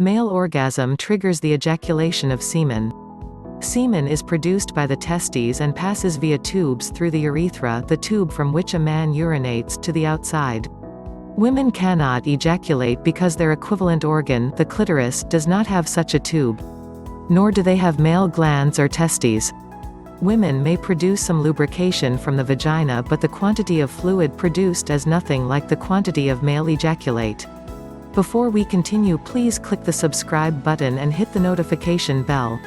Male orgasm triggers the ejaculation of semen. Semen is produced by the testes and passes via tubes through the urethra, the tube from which a man urinates, to the outside. Women cannot ejaculate because their equivalent organ, the clitoris, does not have such a tube. Nor do they have male glands or testes. Women may produce some lubrication from the vagina, but the quantity of fluid produced is nothing like the quantity of male ejaculate. Before we continue, please click the subscribe button and hit the notification bell.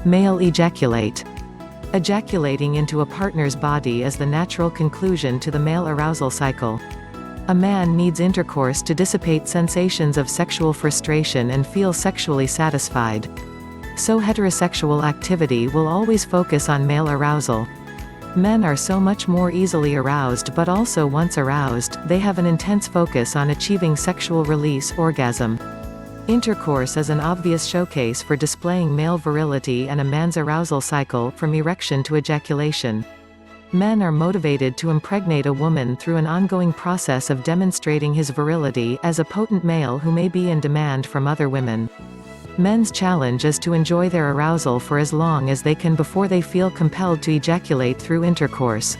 Male ejaculate. Ejaculating into a partner's body is the natural conclusion to the male arousal cycle. A man needs intercourse to dissipate sensations of sexual frustration and feel sexually satisfied. So heterosexual activity will always focus on male arousal. Men are so much more easily aroused, but also once aroused, they have an intense focus on achieving sexual release, orgasm. Intercourse is an obvious showcase for displaying male virility and a man's arousal cycle, from erection to ejaculation. Men are motivated to impregnate a woman through an ongoing process of demonstrating his virility, as a potent male who may be in demand from other women. Men's challenge is to enjoy their arousal for as long as they can before they feel compelled to ejaculate through intercourse.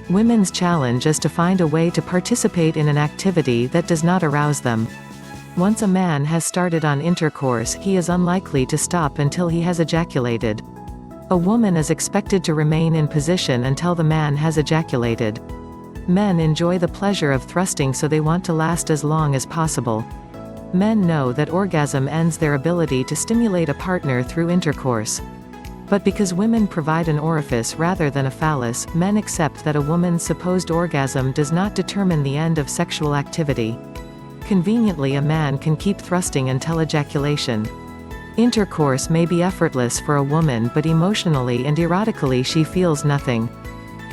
Women's challenge is to find a way to participate in an activity that does not arouse them. Once a man has started on intercourse, he is unlikely to stop until he has ejaculated. A woman is expected to remain in position until the man has ejaculated. Men enjoy the pleasure of thrusting, so they want to last as long as possible. Men know that orgasm ends their ability to stimulate a partner through intercourse. But because women provide an orifice rather than a phallus, men accept that a woman's supposed orgasm does not determine the end of sexual activity. Conveniently, a man can keep thrusting until ejaculation. Intercourse may be effortless for a woman, but emotionally and erotically she feels nothing.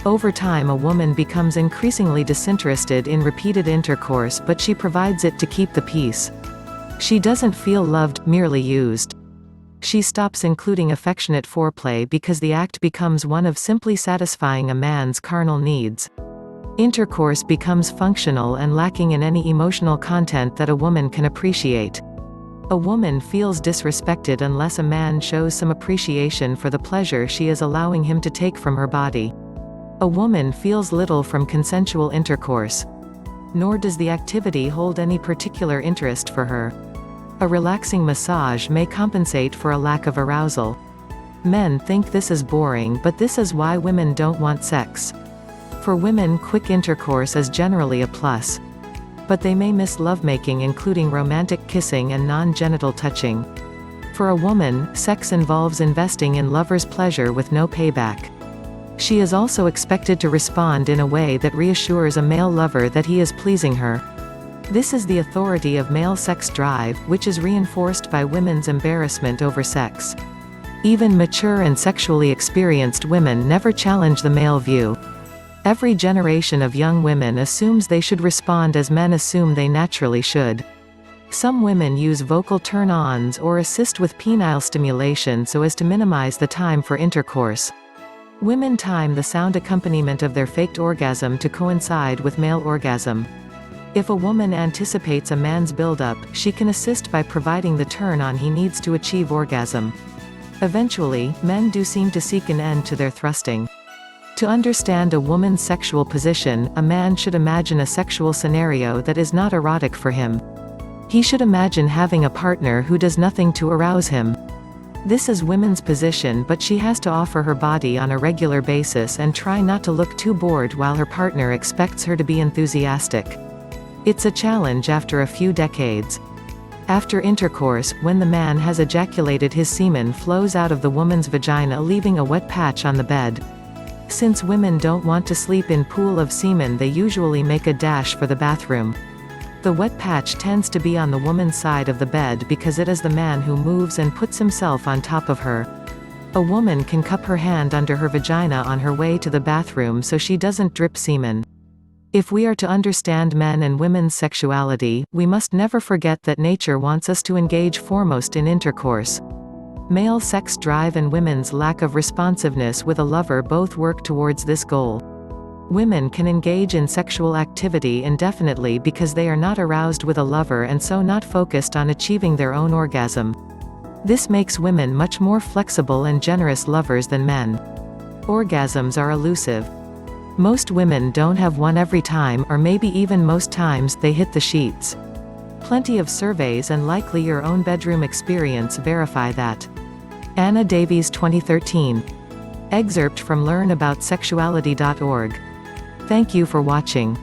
Over time, a woman becomes increasingly disinterested in repeated intercourse, but she provides it to keep the peace. She doesn't feel loved, merely used. She stops including affectionate foreplay because the act becomes one of simply satisfying a man's carnal needs. Intercourse becomes functional and lacking in any emotional content that a woman can appreciate. A woman feels disrespected unless a man shows some appreciation for the pleasure she is allowing him to take from her body. A woman feels little from consensual intercourse. Nor does the activity hold any particular interest for her. A relaxing massage may compensate for a lack of arousal. Men think this is boring, but this is why women don't want sex. For women, quick intercourse is generally a plus. But they may miss lovemaking, including romantic kissing and non-genital touching. For a woman, sex involves investing in lover's pleasure with no payback. She is also expected to respond in a way that reassures a male lover that he is pleasing her. This is the authority of male sex drive, which is reinforced by women's embarrassment over sex. Even mature and sexually experienced women never challenge the male view. Every generation of young women assumes they should respond as men assume they naturally should. Some women use vocal turn-ons or assist with penile stimulation so as to minimize the time for intercourse. Women time the sound accompaniment of their faked orgasm to coincide with male orgasm. If a woman anticipates a man's build-up, she can assist by providing the turn-on he needs to achieve orgasm. Eventually, men do seem to seek an end to their thrusting. To understand a woman's sexual position, a man should imagine a sexual scenario that is not erotic for him. He should imagine having a partner who does nothing to arouse him. This is women's position, but she has to offer her body on a regular basis and try not to look too bored while her partner expects her to be enthusiastic. It's a challenge after a few decades. After intercourse, when the man has ejaculated, his semen flows out of the woman's vagina, leaving a wet patch on the bed. Since women don't want to sleep in pool of semen, they usually make a dash for the bathroom. The wet patch tends to be on the woman's side of the bed because it is the man who moves and puts himself on top of her. A woman can cup her hand under her vagina on her way to the bathroom so she doesn't drip semen. If we are to understand men and women's sexuality, we must never forget that nature wants us to engage foremost in intercourse. Male sex drive and women's lack of responsiveness with a lover both work towards this goal. Women can engage in sexual activity indefinitely because they are not aroused with a lover and so not focused on achieving their own orgasm. This makes women much more flexible and generous lovers than men. Orgasms are elusive. Most women don't have one every time, or maybe even most times they hit the sheets. Plenty of surveys and likely your own bedroom experience verify that. Anna Davies 2013. Excerpt from learnaboutsexuality.org. Thank you for watching.